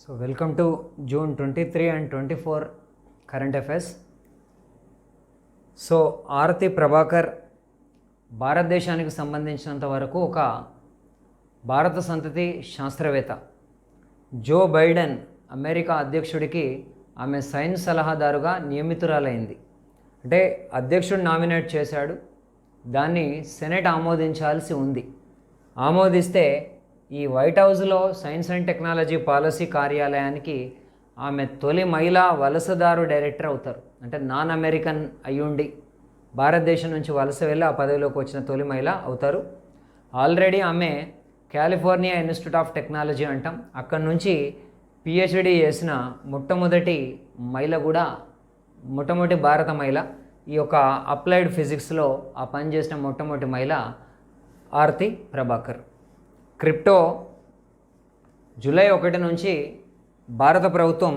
So welcome to June 23 and 24 current affairs. So ఆరతి ప్రభాకర్ భారతదేశానికి సంబంధించినంత వరకు ఒక భారత సంతతి శాస్త్రవేత్త. జో బైడెన్ అమెరికా అధ్యక్షుడికి ఆమె సైన్స్ సలహాదారుగా నియమితురాలైంది. అంటే అధ్యక్షుడు నామినేట్ చేశాడు, దాన్ని సెనెట్ ఆమోదించాల్సి ఉంది. ఆమోదిస్తే ఈ వైట్ హౌస్లో సైన్స్ అండ్ టెక్నాలజీ పాలసీ కార్యాలయానికి ఆమె తొలి మహిళా వలసదారు డైరెక్టర్ అవుతారు. అంటే నాన్ అమెరికన్ అయ్యుండి భారతదేశం నుంచి వలస వెళ్ళి ఆ పదవిలోకి వచ్చిన తొలి మహిళ అవుతారు. ఆల్రెడీ ఆమె కాలిఫోర్నియా ఇన్స్టిట్యూట్ ఆఫ్ టెక్నాలజీ అంటాం, అక్కడి నుంచి పిహెచ్డి చేసిన మొట్టమొదటి మహిళ కూడా, మొట్టమొదటి భారత మహిళ. ఈ యొక్క అప్లైడ్ ఫిజిక్స్లో ఆ పని చేసిన మొట్టమొదటి మహిళ ఆరతి ప్రభాకర్. క్రిప్టో జూలై 1 నుంచి భారత ప్రభుత్వం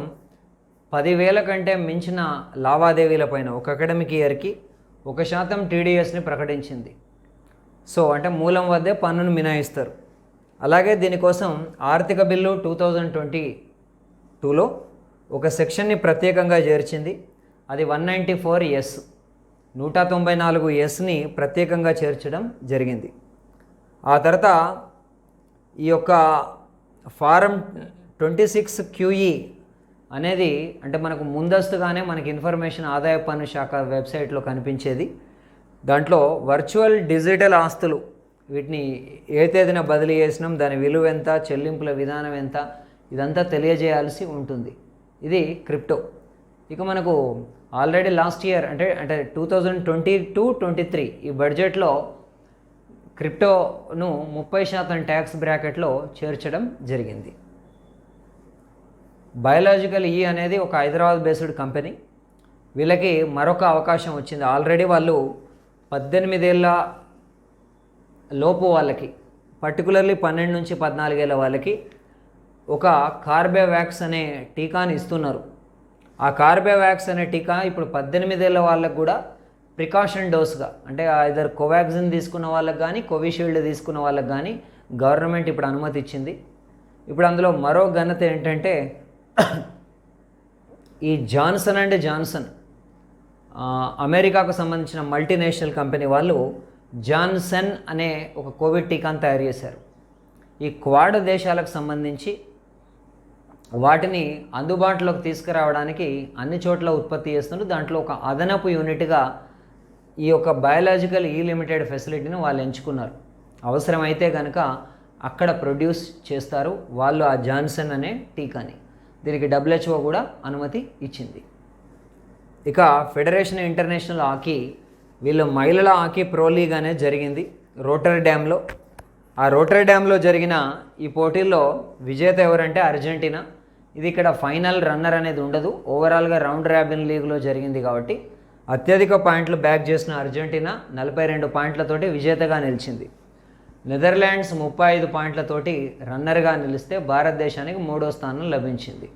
10,000 కంటే మించిన లావాదేవీలపైన ఒక అకాడమిక్ ఇయర్కి 1% టీడీఎస్ని ప్రకటించింది. సో అంటే మూలం వద్దే పన్నును మినహాయిస్తారు. అలాగే దీనికోసం ఆర్థిక బిల్లు 2022లో ఒక సెక్షన్ని ప్రత్యేకంగా చేర్చింది. అది 194S 194Sని ప్రత్యేకంగా చేర్చడం జరిగింది. ఆ తర్వాత ఈ యొక్క ఫారం 26QE అనేది అంటే మనకు ముందస్తుగానే మనకి ఇన్ఫర్మేషన్ ఆదాయ పన్ను శాఖ వెబ్సైట్లో కనిపించేది. దాంట్లో వర్చువల్ డిజిటల్ ఆస్తులు, వీటిని ఏ తేదీన బదిలీ చేసినాం, దాని విలువ ఎంత, చెల్లింపుల విధానం ఎంత, ఇదంతా తెలియజేయాల్సి ఉంటుంది. ఇది క్రిప్టో. ఇక మనకు ఆల్రెడీ లాస్ట్ ఇయర్ అంటే 2022-23 ఈ బడ్జెట్లో క్రిప్టోను 30% ట్యాక్స్ బ్రాకెట్లో చేర్చడం జరిగింది. బయోలాజికల్ ఈ అనేది ఒక హైదరాబాద్ బేస్డ్ కంపెనీ. వీళ్ళకి మరొక అవకాశం వచ్చింది. ఆల్రెడీ వాళ్ళు 18 ఏళ్ళ లోపు వాళ్ళకి, పర్టికులర్లీ 12 నుంచి 14 ఏళ్ళ వాళ్ళకి ఒక కార్బేవాక్స్ అనే టీకాని ఇస్తున్నారు. ఆ కార్బేవాక్స్ అనే టీకా ఇప్పుడు 18 ఏళ్ళ వాళ్ళకు కూడా ప్రికాషన్ డోస్గా, అంటే ఐదర్ కోవాక్సిన్ తీసుకున్న వాళ్ళకి కానీ కోవిషీల్డ్ తీసుకున్న వాళ్ళకి కానీ గవర్నమెంట్ ఇప్పుడు అనుమతి ఇచ్చింది. ఇప్పుడు అందులో మరో ఘనత ఏంటంటే ఈ జాన్సన్ అండ్ జాన్సన్ అమెరికాకు సంబంధించిన మల్టీనేషనల్ కంపెనీ వాళ్ళు జాన్సన్ అనే ఒక కోవిడ్ టీకాను తయారు చేశారు. ఈ క్వాడ్ దేశాలకు సంబంధించి వాటిని అందుబాటులోకి తీసుకురావడానికి అన్ని చోట్ల ఉత్పత్తి చేస్తున్నారు. దాంట్లో ఒక అదనపు యూనిట్గా ఈ యొక్క బయోలాజికల్ ఈ లిమిటెడ్ ఫెసిలిటీని వాళ్ళు ఎంచుకున్నారు. అవసరమైతే కనుక అక్కడ ప్రొడ్యూస్ చేస్తారు వాళ్ళు ఆ జాన్సన్ అనే టీకాని. దీనికి WHO కూడా అనుమతి ఇచ్చింది. ఇక ఫెడరేషన్ ఇంటర్నేషనల్ హాకీ, వీళ్ళు మహిళల హాకీ ప్రో లీగ్ అనేది జరిగింది రోటర్డామ్లో. ఆ రోటర్డామ్లో జరిగిన ఈ పోటీల్లో విజేత ఎవరంటే అర్జెంటీనా. ఇది ఇక్కడ ఫైనల్ రన్నర్ అనేది ఉండదు, ఓవరాల్గా రౌండ్ రాబిన్ లీగ్లో జరిగింది కాబట్టి అత్యధిక పాయింట్లు బ్యాక్ చేసిన అర్జెంటీనా 42 పాయింట్లతోటి విజేతగా నిలిచింది. నెదర్లాండ్స్ 35 పాయింట్లతోటి రన్నర్గా నిలిస్తే భారతదేశానికి 3వ స్థానం లభించింది.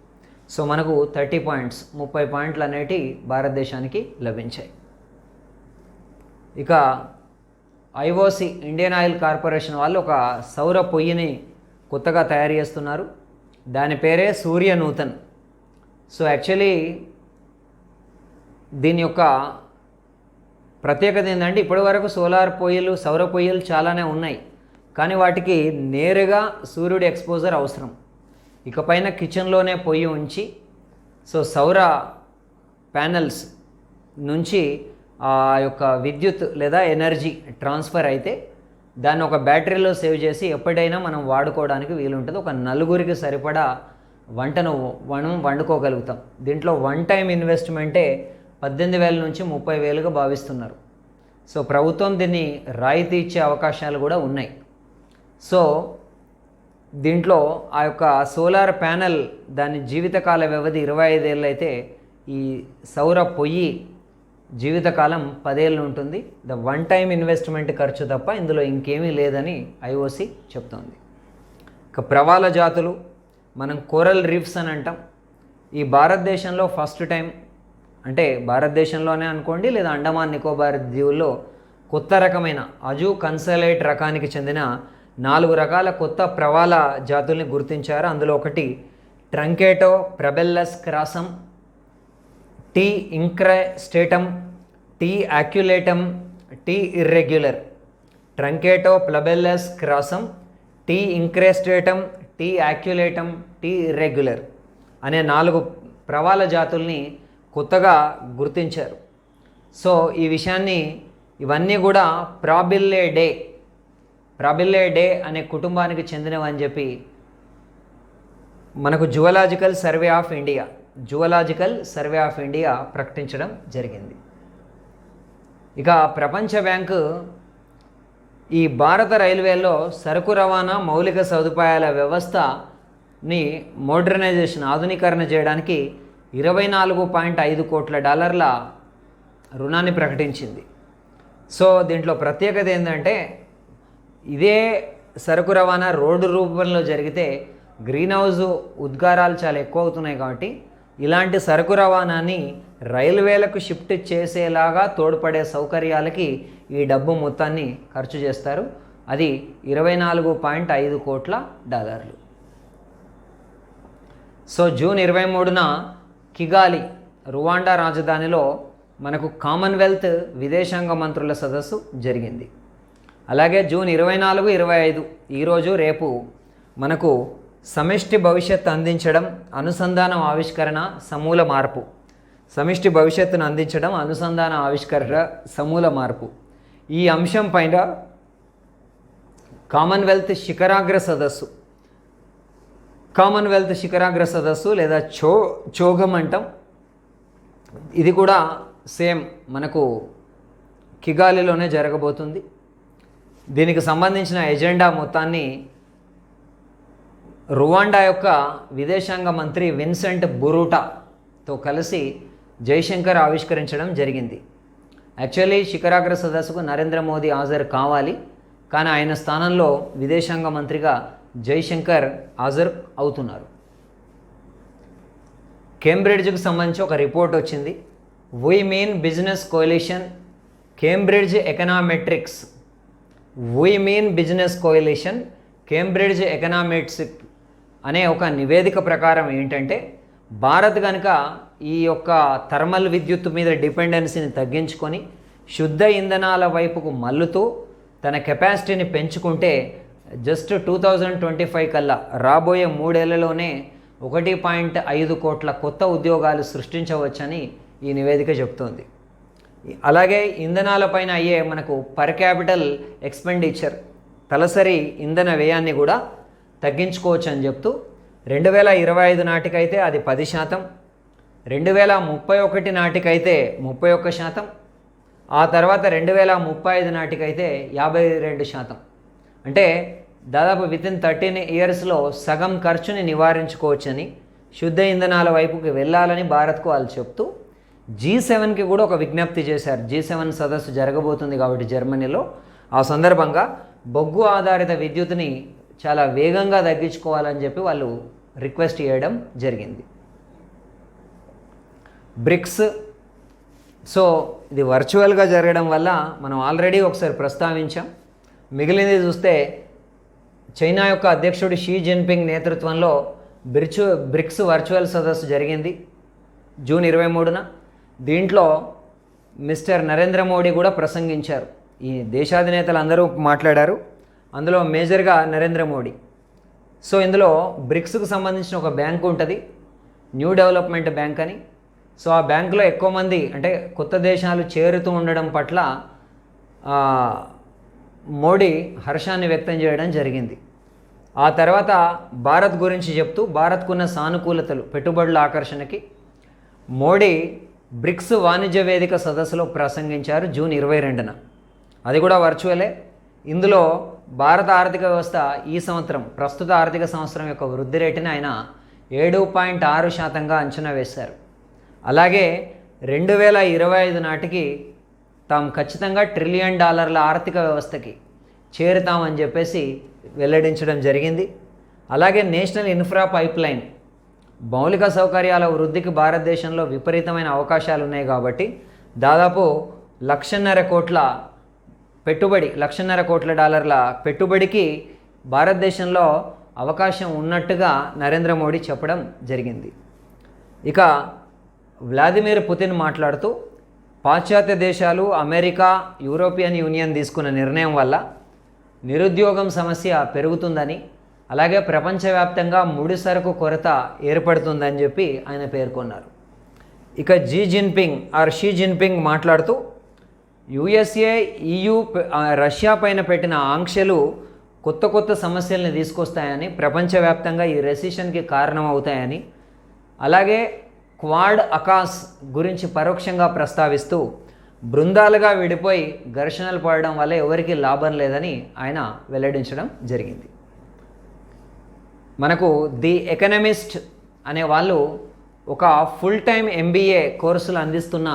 సో మనకు 30 పాయింట్స్, 30 పాయింట్లు అనేటి భారతదేశానికి లభించాయి. ఇక IOC ఇండియన్ ఆయిల్ కార్పొరేషన్ వాళ్ళు ఒక సౌర పొయ్యిని కొత్తగా తయారు చేస్తున్నారు. దాని పేరే సూర్య నూతన్. సో యాక్చువల్లీ దీని యొక్క ప్రత్యేకత ఏంటంటే ఇప్పటి వరకు సోలార్ పొయ్యిలు, సౌర పొయ్యిలు చాలానే ఉన్నాయి, కానీ వాటికి నేరుగా సూర్యుడి ఎక్స్పోజర్ అవసరం. ఇకపైన కిచెన్లోనే పొయ్యి ఉంచి సో సౌర ప్యానెల్స్ నుంచి ఆ యొక్క విద్యుత్ లేదా ఎనర్జీ ట్రాన్స్ఫర్ అయితే దాన్ని ఒక బ్యాటరీలో సేవ్ చేసి ఎప్పుడైనా మనం వాడుకోవడానికి వీలుంటుంది. ఒక 4గురికి సరిపడా వంటను మనం వండుకోగలుగుతాం. దీంట్లో వన్ టైం ఇన్వెస్ట్మెంటే 18,000 నుంచి 30,000గా భావిస్తున్నారు. సో ప్రభుత్వం దీన్ని రాయితీ ఇచ్చే అవకాశాలు కూడా ఉన్నాయి. సో దీంట్లో ఆ యొక్క సోలార్ ప్యానెల్ దాని జీవితకాల వ్యవధి 25 ఏళ్ళు అయితే ఈ సౌర పొయ్యి జీవితకాలం 10 ఏళ్ళు ఉంటుంది. ద వన్ టైం ఇన్వెస్ట్మెంట్ ఖర్చు తప్ప ఇందులో ఇంకేమీ లేదని IOC చెప్తోంది. ఇక ప్రవాల జాతులు, మనం కోరల్ రీఫ్స్ అని అంటాం. ఈ భారతదేశంలో ఫస్ట్ టైం, అంటే భారతదేశంలోనే అనుకోండి లేదా అండమాన్ నికోబార్ దీవుల్లో కొత్త రకమైన అజు కన్సలైట్ రకానికి చెందిన 4 రకాల కొత్త ప్రవాల జాతుల్ని గుర్తించారు. అందులో ఒకటి ట్రంకేటో ప్రబెల్లస్ క్రాసమ్, టీ ఇంక్రెస్టేటమ్, టీ యాక్యులేటమ్, టీ ఇర్రెగ్యులర్. ట్రంకేటో ప్లబెల్లస్ క్రాసమ్, టీ ఇంక్రెస్టేటమ్, టీ యాక్యులేటమ్, టీ ఇర్రెగ్యులర్ అనే 4 ప్రవాల జాతుల్ని కొత్తగా గుర్తించారు. సో ఈ విషయాన్ని ఇవన్నీ కూడా ప్రాబిల్లే అనే కుటుంబానికి చెందినవని చెప్పి మనకు జువలాజికల్ సర్వే ఆఫ్ ఇండియా ప్రకటించడం జరిగింది. ఇక ప్రపంచ బ్యాంకు ఈ భారత రైల్వేలో సరుకు రవాణా మౌలిక సదుపాయాల వ్యవస్థని ఆధునీకరణ చేయడానికి $24.5 కోట్ల రుణాన్ని ప్రకటించింది. సో దీంట్లో ప్రత్యేకత ఏంటంటే, ఇదే సరుకు రవాణా రోడ్డు రూపంలో జరిగితే గ్రీన్ హౌస్ ఉద్గారాలు చాలా ఎక్కువ అవుతున్నాయి. కాబట్టి ఇలాంటి సరుకు రవాణాని రైల్వేలకు షిఫ్ట్ చేసేలాగా తోడ్పడే సౌకర్యాలకి ఈ డబ్బు మొత్తాన్ని ఖర్చు చేస్తారు. అది $24.5 కోట్ల. సో జూన్ 23న కిగాలి, రువాండా రాజధానిలో మనకు కామన్వెల్త్ విదేశాంగ మంత్రుల సదస్సు జరిగింది. అలాగే జూన్ 24, 25 ఈరోజు రేపు మనకు సమిష్టి భవిష్యత్తు అందించడం, అనుసంధానం, ఆవిష్కరణ, సమూల మార్పు. సమిష్టి భవిష్యత్తును అందించడం, అనుసంధాన ఆవిష్కరణ, సమూల మార్పు ఈ అంశం పైన కామన్వెల్త్ శిఖరాగ్ర సదస్సు లేదా చోగం అంటాం. ఇది కూడా సేమ్ మనకు కిగాలిలోనే జరగబోతుంది. దీనికి సంబంధించిన ఎజెండా మొత్తాన్ని రువాండా యొక్క విదేశాంగ మంత్రి విన్సెంట్ బురూటాతో కలిసి జైశంకర్ ఆవిష్కరించడం జరిగింది. యాక్చువల్లీ శిఖరాగ్ర సదస్సుకు నరేంద్ర మోదీ హాజరు కావాలి, కానీ ఆయన స్థానంలో విదేశాంగ మంత్రిగా జైశంకర్ హాజరు అవుతున్నారు. కేంబ్రిడ్జ్కి సంబంధించి ఒక రిపోర్ట్ వచ్చింది. We mean business coalition Cambridge econometrics అనే ఒక నివేదిక ప్రకారం ఏంటంటే, భారత్ కనుక ఈ యొక్క థర్మల్ విద్యుత్ మీద డిపెండెన్సీని తగ్గించుకొని శుద్ధ ఇంధనాల వైపుకు మల్లుతూ తన కెపాసిటీని పెంచుకుంటే జస్ట్ 2025 కల్లా రాబోయే 3 ఏళ్లలోనే 1.5 కోట్ల కొత్త ఉద్యోగాలు సృష్టించవచ్చని ఈ నివేదిక చెబుతోంది. అలాగే ఇంధనాలపైన అయ్యే మనకు పర్ క్యాపిటల్ ఎక్స్పెండిచర్, తలసరి ఇంధన వ్యయాన్ని కూడా తగ్గించుకోవచ్చు అని చెప్తూ 2025 నాటికైతే అది 10%, 2031 నాటికైతే 31%, ఆ తర్వాత 2035 నాటికైతే 52%. అంటే దాదాపు వితిన్ 13 ఇయర్స్లో సగం ఖర్చుని నివారించుకోవచ్చని, శుద్ధ ఇంధనాల వైపుకి వెళ్ళాలని భారత్కు వాళ్ళు చెప్తూ G7కి కూడా ఒక విజ్ఞప్తి చేశారు. G7 సదస్సు జరగబోతుంది కాబట్టి జర్మనీలో, ఆ సందర్భంగా బొగ్గు ఆధారిత విద్యుత్ని చాలా వేగంగా తగ్గించుకోవాలని చెప్పి వాళ్ళు రిక్వెస్ట్ చేయడం జరిగింది. బ్రిక్స్, సో ఇది వర్చువల్గా జరగడం వల్ల మనం ఆల్రెడీ ఒకసారి ప్రస్తావించాం. మిగిలినది చూస్తే చైనా యొక్క అధ్యక్షుడు షీ జిన్పింగ్ నేతృత్వంలో బ్రిక్స్ వర్చువల్ సదస్సు జరిగింది జూన్ 23న. దీంట్లో మిస్టర్ నరేంద్ర మోడీ కూడా ప్రసంగించారు. ఈ దేశాధినేతలు అందరూ మాట్లాడారు, అందులో మేజర్గా నరేంద్ర మోడీ. సో ఇందులో బ్రిక్స్కు సంబంధించిన ఒక బ్యాంకు ఉంటుంది, న్యూ డెవలప్మెంట్ బ్యాంక్ అని. సో ఆ బ్యాంకులో ఎక్కువ మంది అంటే కొత్త దేశాలు చేరుతూ ఉండడం పట్ల మోడీ హర్షాన్ని వ్యక్తం చేయడం జరిగింది. ఆ తర్వాత భారత్ గురించి చెప్తూ భారత్కున్న సానుకూలతలు, పెట్టుబడుల ఆకర్షణకి మోడీ బ్రిక్స్ వాణిజ్య వేదిక సదస్సులో ప్రసంగించారు జూన్ 22న. అది కూడా వర్చువలే. ఇందులో భారత ఆర్థిక వ్యవస్థ ఈ సంవత్సరం, ప్రస్తుత ఆర్థిక సంవత్సరం యొక్క వృద్ధి రేటుని ఆయన 7.6%గా అంచనా వేశారు. అలాగే 2025 నాటికి తాము ఖచ్చితంగా $1 ట్రిలియన్ ఆర్థిక వ్యవస్థకి చేరుతామని చెప్పేసి వెల్లడించడం జరిగింది. అలాగే నేషనల్ ఇన్ఫ్రా పైప్లైన్, మౌలిక సౌకర్యాల వృద్ధికి భారతదేశంలో విపరీతమైన అవకాశాలు ఉన్నాయి కాబట్టి దాదాపు $1.5 కోట్ల పెట్టుబడి, $1.5 కోట్ల పెట్టుబడికి భారతదేశంలో అవకాశం ఉన్నట్టుగా నరేంద్ర మోడీ చెప్పడం జరిగింది. ఇక వ్లాదిమిర్ పుతిన్ మాట్లాడుతూ పాశ్చాత్య దేశాలు, అమెరికా, యూరోపియన్ యూనియన్ తీసుకున్న నిర్ణయం వల్ల నిరుద్యోగం సమస్య పెరుగుతుందని, అలాగే ప్రపంచవ్యాప్తంగా ముడి సరుకు కొరత ఏర్పడుతుందని చెప్పి ఆయన పేర్కొన్నారు. ఇక షీ జిన్పింగ్ మాట్లాడుతూ యుఎస్ఏ, EU, రష్యా పైన పెట్టిన ఆంక్షలు కొత్త సమస్యల్ని తీసుకొస్తాయని, ప్రపంచవ్యాప్తంగా ఈ రెసిషన్కి కారణం అవుతాయని, అలాగే క్వాడ్ అకాస్ గురించి పరోక్షంగా ప్రస్తావిస్తూ బృందాలుగా విడిపోయి ఘర్షణలు పడడం వల్ల ఎవరికి లాభం లేదని ఆయన వెల్లడించడం జరిగింది. మనకు ది ఎకనమిస్ట్ అనే వాళ్ళు ఒక ఫుల్ టైం MBA కోర్సులు అందిస్తున్న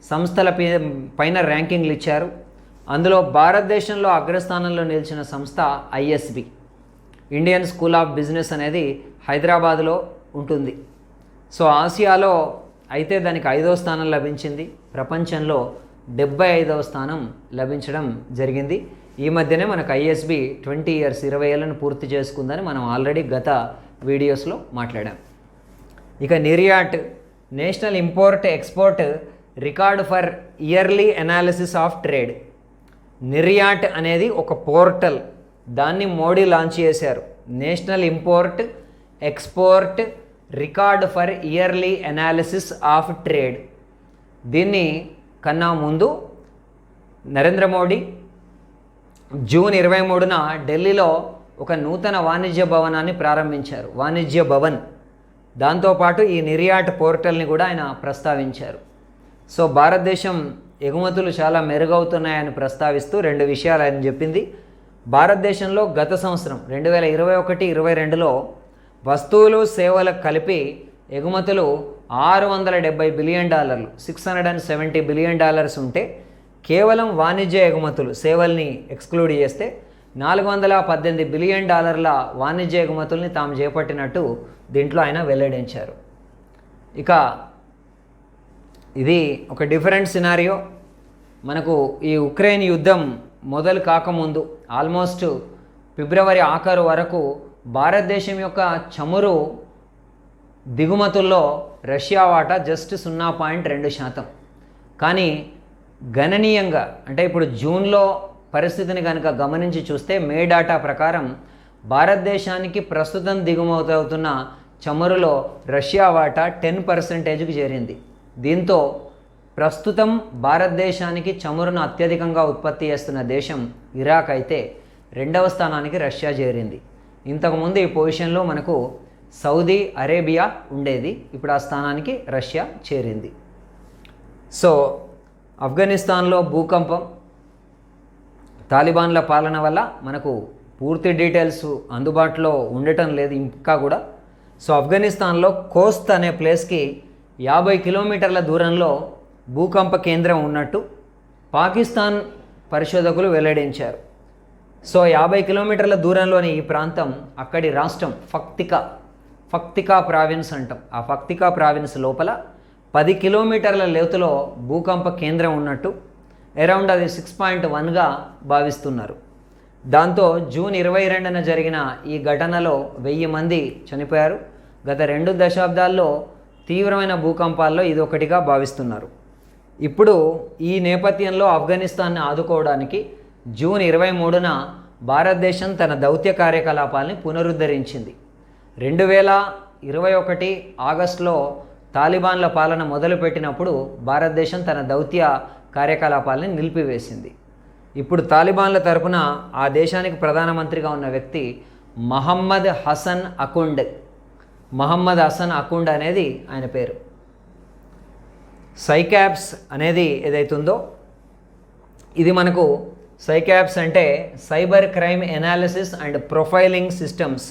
సంస్థల పైన ర్యాంకింగ్లు ఇచ్చారు. అందులో భారతదేశంలో అగ్రస్థానంలో నిలిచిన సంస్థ ISB, Indian school of business అనేది హైదరాబాద్లో ఉంటుంది. సో ఆసియాలో అయితే దానికి 5వ స్థానం లభించింది, ప్రపంచంలో 75వ స్థానం లభించడం జరిగింది. ఈ మధ్యనే మనకు ISB 20 years 20 ఏళ్ళను పూర్తి చేసుకుందని మనం ఆల్రెడీ గత వీడియోస్లో మాట్లాడాం. ఇక Niryat, national import export record for yearly analysis of trade. Niryat అనేది ఒక పోర్టల్, దాన్ని మోడీ లాంచ్ చేశారు. National import export record for yearly analysis of trade. దీన్ని కన్నా ముందు నరేంద్ర మోడీ జూన్ 23న ఢిల్లీలో ఒక నూతన వాణిజ్య భవనాన్ని ప్రారంభించారు, వాణిజ్య భవన్. దాంతోపాటు ఈ నిర్యాట్ పోర్టల్ని కూడా ఆయన ప్రస్తావించారు. సో భారతదేశం ఎగుమతులు చాలా మెరుగవుతున్నాయని ప్రస్తావిస్తూ 2 విషయాలు ఆయన చెప్పింది. భారతదేశంలో గత సంవత్సరం 2021-22లో వస్తువులు సేవలకు కలిపి ఎగుమతులు $670 బిలియన్, $670 బిలియన్ ఉంటే కేవలం వాణిజ్య ఎగుమతులు, సేవల్ని ఎక్స్క్లూడ్ చేస్తే $418 బిలియన్ వాణిజ్య ఎగుమతుల్ని తాము చేపట్టినట్టు దీంట్లో ఆయన వెల్లడించారు. ఇక ఇది ఒక డిఫరెంట్ సినారియో. మనకు ఈ ఉక్రెయిన్ యుద్ధం మొదలు కాకముందు ఆల్మోస్ట్ ఫిబ్రవరి ఆఖరు వరకు భారతదేశం యొక్క చమురు దిగుమతుల్లో రష్యా వాటా జస్ట్ 0.2%. కానీ గణనీయంగా, అంటే ఇప్పుడు జూన్లో పరిస్థితిని కనుక గమనించి చూస్తే మే డాటా ప్రకారం భారతదేశానికి ప్రస్తుతం దిగుమతవుతున్న చమురులో రష్యా వాటా 10%కి చేరింది. దీంతో ప్రస్తుతం భారతదేశానికి చమురును అత్యధికంగా ఉత్పత్తి చేస్తున్న దేశం ఇరాక్ అయితే 2వ స్థానానికి రష్యా చేరింది. ఇంతకుముందు ఈ పొజిషన్లో మనకు సౌదీ అరేబియా ఉండేది, ఇప్పుడు ఆ స్థానానికి రష్యా చేరింది. సో ఆఫ్ఘనిస్తాన్లో భూకంపం, తాలిబాన్ల పాలన వల్ల మనకు పూర్తి డీటెయిల్స్ అందుబాటులో ఉండటం లేదు ఇంకా కూడా. సో ఆఫ్ఘనిస్తాన్లో కోస్త్ అనే ప్లేస్కి 50 కిలోమీటర్ల దూరంలో భూకంప కేంద్రం ఉన్నట్టు పాకిస్తాన్ పరిశోధకులు వెల్లడించారు. సో 50 కిలోమీటర్ల దూరంలోని ఈ ప్రాంతం అక్కడి రాష్ట్రం ఫక్తికా ప్రావిన్స్ అంటాం. ఆ ఫక్తికా ప్రావిన్స్ లోపల 10 కిలోమీటర్ల లోతులో భూకంప కేంద్రం ఉన్నట్టు అరౌండ్ అది 6.1గా భావిస్తున్నారు. దాంతో జూన్ 22న జరిగిన ఈ ఘటనలో 1000 మంది చనిపోయారు. గత 2 దశాబ్దాల్లో తీవ్రమైన భూకంపాల్లో ఇది ఒకటిగా భావిస్తున్నారు. ఇప్పుడు ఈ నేపథ్యంలో ఆఫ్ఘనిస్తాన్ని ఆదుకోవడానికి జూన్ 23న భారతదేశం తన దౌత్య కార్యకలాపాలని పునరుద్ధరించింది. 2021 ఆగస్టులో తాలిబాన్ల పాలన మొదలుపెట్టినప్పుడు భారతదేశం తన దౌత్య కార్యకలాపాలని నిలిపివేసింది. ఇప్పుడు తాలిబాన్ల తరపున ఆ దేశానికి ప్రధానమంత్రిగా ఉన్న వ్యక్తి మహమ్మద్ హసన్ అకుండ్ అనేది ఆయన పేరు. సైకాప్స్ అనేది ఏదైతుందో ఇది మనకు, సైకాప్స్ అంటే cyber crime analysis and profiling systems.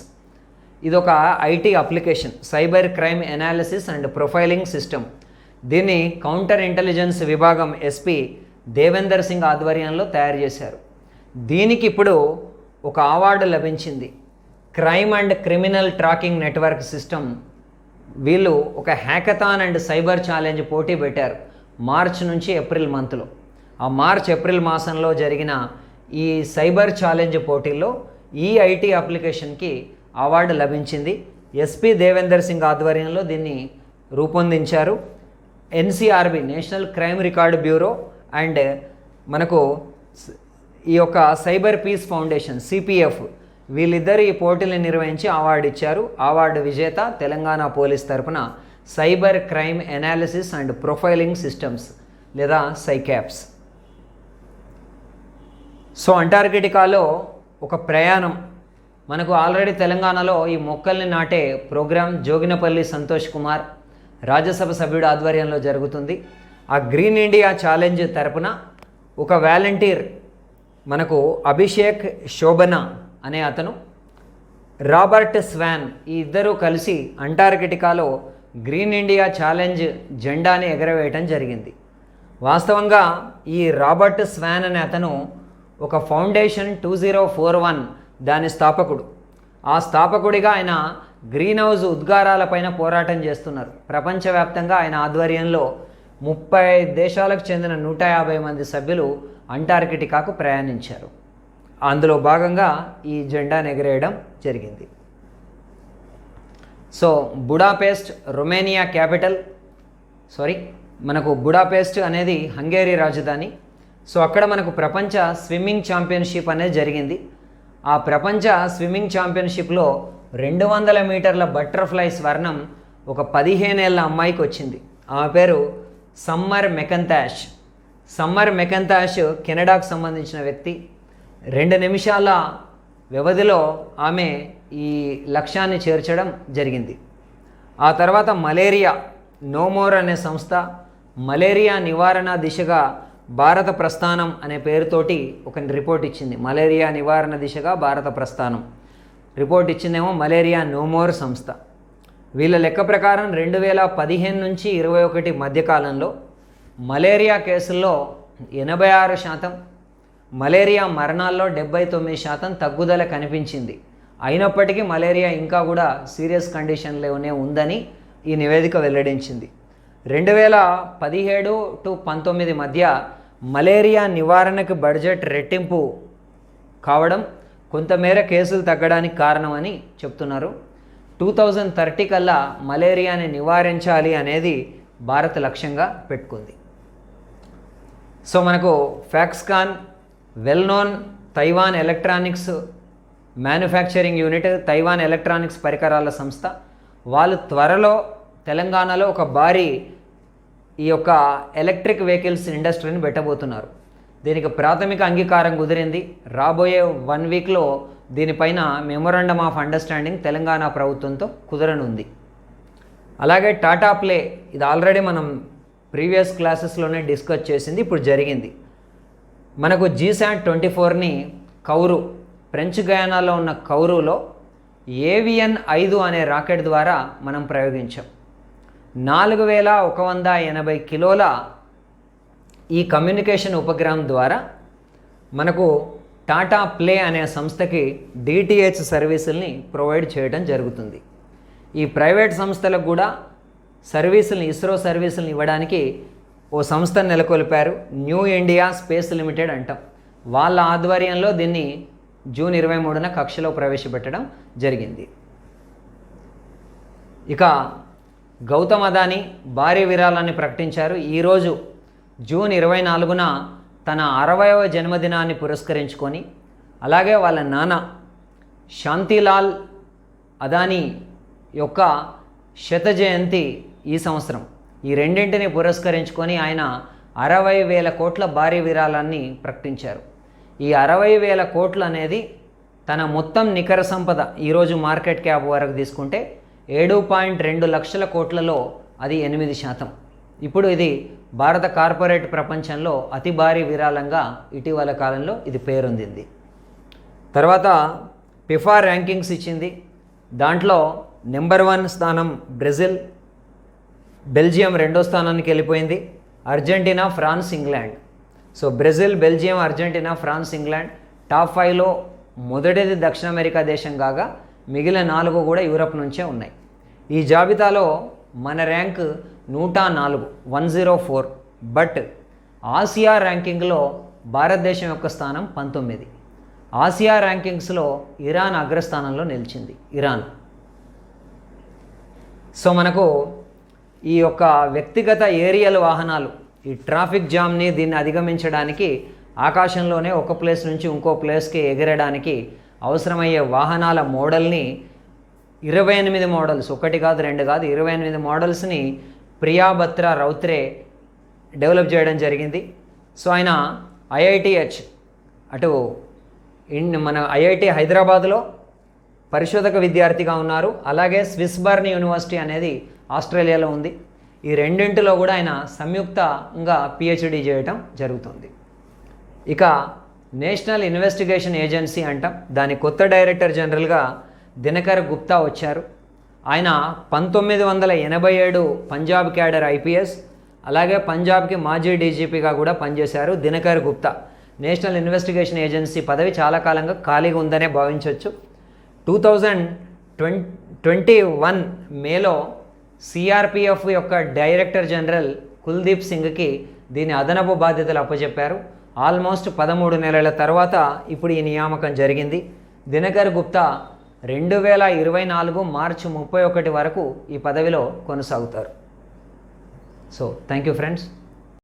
ఇది ఒక IT application, cyber crime analysis and profiling system. దీన్ని కౌంటర్ ఇంటెలిజెన్స్ విభాగం SP దేవేందర్ సింగ్ ఆధ్వర్యంలో తయారు చేశారు. దీనికి ఇప్పుడు ఒక అవార్డు లభించింది, crime and criminal tracking network system. వీళ్ళు ఒక హ్యాకథాన్ అండ్ సైబర్ ఛాలెంజ్ పోటీ పెట్టారు మార్చ్ నుంచి ఏప్రిల్ మంత్లో. ఆ మార్చ్-ఏప్రిల్ మాసంలో జరిగిన ఈ సైబర్ ఛాలెంజ్ పోటీల్లో ఈ ఐటీ అప్లికేషన్కి అవార్డు లభించింది. ఎస్పి దేవేందర్ సింగ్ ఆధ్వర్యంలో దీన్ని రూపొందించారు. NCRB national crime record bureau and మనకు ఈ యొక్క సైబర్ పీస్ ఫౌండేషన్ సిపిఎఫ్ వీళ్ళిద్దరు ఈ పోటీని నిర్వహించి అవార్డు ఇచ్చారు. అవార్డు విజేత తెలంగాణ పోలీస్ తరపున cyber crime analysis and profiling systems లేదా సైక్యాప్స్. సో అంటార్కిటికాలో ఒక ప్రయాణం మనకు ఆల్రెడీ తెలంగాణలో ఈ మొక్కల్ని నాటే ప్రోగ్రాం జోగినపల్లి సంతోష్ కుమార్ రాజ్యసభ సభ్యుడు ఆధ్వర్యంలో జరుగుతుంది. ఆ గ్రీన్ ఇండియా ఛాలెంజ్ తరపున ఒక వాలంటీర్ మనకు అభిషేక్ శోభన అనే అతను, రాబర్ట్ స్వాన్ ఈ ఇద్దరూ కలిసి అంటార్కిటికాలో గ్రీన్ ఇండియా ఛాలెంజ్ జెండాని ఎగరవేయటం జరిగింది. వాస్తవంగా ఈ రాబర్ట్ స్వాన్ అనే అతను ఒక ఫౌండేషన్ 2041 దాని స్థాపకుడు. ఆ స్థాపకుడిగా ఆయన గ్రీన్ హౌస్ ఉద్గారాలపైన పోరాటం చేస్తున్నారు. ప్రపంచవ్యాప్తంగా ఆయన ఆధ్వర్యంలో 30 దేశాలకు చెందిన 150 మంది సభ్యులు అంటార్కిటికాకు ప్రయాణించారు. అందులో భాగంగా ఈ జెండాను ఎగరేయడం జరిగింది. సో బుడాపెస్ట్ రొమేనియా క్యాపిటల్ మనకు బుడాపెస్ట్ అనేది హంగేరీ రాజధాని. సో అక్కడ మనకు ప్రపంచ స్విమ్మింగ్ ఛాంపియన్షిప్ అనేది జరిగింది. ఆ ప్రపంచ స్విమ్మింగ్ ఛాంపియన్షిప్లో 200 మీటర్ల బటర్ఫ్లై స్వర్ణం ఒక 15 ఏళ్ళ అమ్మాయికి వచ్చింది. ఆమె పేరు సమ్మర్ మెకంతాష్. సమ్మర్ మెకంతాష్ కెనడాకు సంబంధించిన వ్యక్తి. 2 నిమిషాల వ్యవధిలో ఆమె ఈ లక్ష్యాన్ని చేర్చడం జరిగింది. ఆ తర్వాత మలేరియా నోమోర్ అనే సంస్థ మలేరియా నివారణ దిశగా భారత ప్రస్థానం అనే పేరుతోటి ఒక రిపోర్ట్ ఇచ్చింది. మలేరియా నివారణ దిశగా భారత ప్రస్థానం రిపోర్ట్ ఇచ్చిందేమో మలేరియా నోమోర్ సంస్థ. వీళ్ళ లెక్క ప్రకారం 2015 నుంచి 21 మధ్యకాలంలో మలేరియా కేసుల్లో 86%, మలేరియా మరణాల్లో 79% తగ్గుదల కనిపించింది. అయినప్పటికీ మలేరియా ఇంకా కూడా సీరియస్ కండిషన్లోనే ఉందని ఈ నివేదిక వెల్లడించింది. 2017 to 19 మధ్య మలేరియా నివారణకు బడ్జెట్ రెట్టింపు కావడం కొంతమేర కేసులు తగ్గడానికి కారణమని చెప్తున్నారు. 2030 కల్లా మలేరియాని నివారించాలి అనేది భారత్ లక్ష్యంగా పెట్టుకుంది. సో మనకు Foxconn well known Taiwan electronics manufacturing unit, Taiwan electronics పరికరాల సంస్థ, వాళ్ళు త్వరలో తెలంగాణలో ఒక భారీ ఈ యొక్క ఎలక్ట్రిక్ వెహికల్స్ ఇండస్ట్రీని పెట్టబోతున్నారు. దీనికి ప్రాథమిక అంగీకారం కుదిరింది. రాబోయే 1 వీక్లో దీనిపైన మెమొరాండమ్ ఆఫ్ అండర్స్టాండింగ్ తెలంగాణ ప్రభుత్వంతో కుదరనుంది. అలాగే టాటా ప్లే, ఇది ఆల్రెడీ మనం ప్రీవియస్ క్లాసెస్లోనే డిస్కస్ చేసింది, ఇప్పుడు జరిగింది. మనకు GSAT-24ని కౌరు ఫ్రెంచ్ గయానాలో ఉన్న కౌరులో ఏవియన్ 5 అనే రాకెట్ ద్వారా మనం ప్రయోగించాం. 4180 కిలోల ఈ కమ్యూనికేషన్ ఉపగ్రహం ద్వారా మనకు టాటా ప్లే అనే సంస్థకి DTH సర్వీసుల్ని ప్రొవైడ్ చేయడం జరుగుతుంది. ఈ ప్రైవేట్ సంస్థలకు కూడా సర్వీసుల్ని, ఇస్రో సర్వీసుల్ని ఇవ్వడానికి ఓ సంస్థను నెలకొల్పారు. న్యూ ఇండియా స్పేస్ లిమిటెడ్ అంటాం. వాళ్ళ ఆధ్వర్యంలో దీన్ని జూన్ 23న కక్షలో ప్రవేశపెట్టడం జరిగింది. ఇక గౌతమ్ అదానీ భారీ విరాళాన్ని ప్రకటించారు. ఈరోజు జూన్ 24న తన 60వ జన్మదినాన్ని పురస్కరించుకొని, అలాగే వాళ్ళ నాన్న శాంతిలాల్ అదానీ యొక్క శత జయంతి ఈ సంవత్సరం. ఈ రెండింటిని పురస్కరించుకొని ఆయన 60,000 కోట్ల భారీ విరాళాన్ని ప్రకటించారు. ఈ 60,000 కోట్లు అనేది తన మొత్తం నికర సంపద ఈరోజు మార్కెట్ క్యాప్ వరకు తీసుకుంటే 7.2 లక్షల కోట్లలో అది 8%. ఇప్పుడు ఇది భారత కార్పొరేట్ ప్రపంచంలో అతి భారీ విరాళంగా ఇటీవల కాలంలో ఇది పేరొందింది. తర్వాత ఫిఫా ర్యాంకింగ్స్ ఇచ్చింది. దాంట్లో నెంబర్ 1 స్థానం బ్రెజిల్, బెల్జియం 2వ స్థానానికి వెళ్ళిపోయింది. Argentina, France, England. So Brazil, Belgium, Argentina, France, England top 5లో మొదటిది దక్షిణ అమెరికా దేశం కాగా మిగిలిన 4 కూడా యూరప్ నుంచే ఉన్నాయి. ఈ జాబితాలో మన ర్యాంక్ 104, 104. బట్ ఆసియా ర్యాంకింగ్లో భారతదేశం యొక్క స్థానం 19. ఆసియా ర్యాంకింగ్స్లో ఇరాన్ అగ్రస్థానంలో నిలిచింది. ఇరాన్. సో మనకు ఈ యొక్క వ్యక్తిగత ఏరియల్ వాహనాలు, ఈ ట్రాఫిక్ జామ్ని దీన్ని అధిగమించడానికి ఆకాశంలోనే ఒక ప్లేస్ నుంచి ఇంకో ప్లేస్కి ఎగరడానికి అవసరమయ్యే వాహనాల మోడల్ని 28 మోడల్స్, ఒకటి కాదు రెండు కాదు 28 మోడల్స్ని ప్రియా బత్రా రౌత్రే డెవలప్ చేయడం జరిగింది. సో ఆయన IITH అటు మన IIT హైదరాబాద్లో పరిశోధక విద్యార్థిగా ఉన్నారు. అలాగే స్విస్ బర్న్ యూనివర్సిటీ అనేది ఆస్ట్రేలియాలో ఉంది. ఈ రెండింటిలో కూడా ఆయన సంయుక్తంగా PhD చేయటం జరుగుతుంది. ఇక నేషనల్ ఇన్వెస్టిగేషన్ ఏజెన్సీ అంటాం, దాని కొత్త డైరెక్టర్ జనరల్గా దినకర్ గుప్తా వచ్చారు. ఆయన 1987 పంజాబ్ క్యాడర్ IPS, అలాగే పంజాబ్కి మాజీ DGPగా కూడా పనిచేశారు Dinakar Gupta. National investigation agency పదవి చాలా కాలంగా ఖాళీగా ఉందనే భావించవచ్చు. 2021 మేలో CRPF యొక్క డైరెక్టర్ జనరల్ కుల్దీప్ సింగ్కి దీని అదనపు బాధ్యతలు అప్పచెప్పారు. ఆల్మోస్ట్ 13 నెలల తర్వాత ఇప్పుడు ఈ నియామకం జరిగింది. దినకర్ గుప్తా 2024 మార్చి 31 వరకు ఈ పదవిలో కొనసాగుతారు. So thank you friends.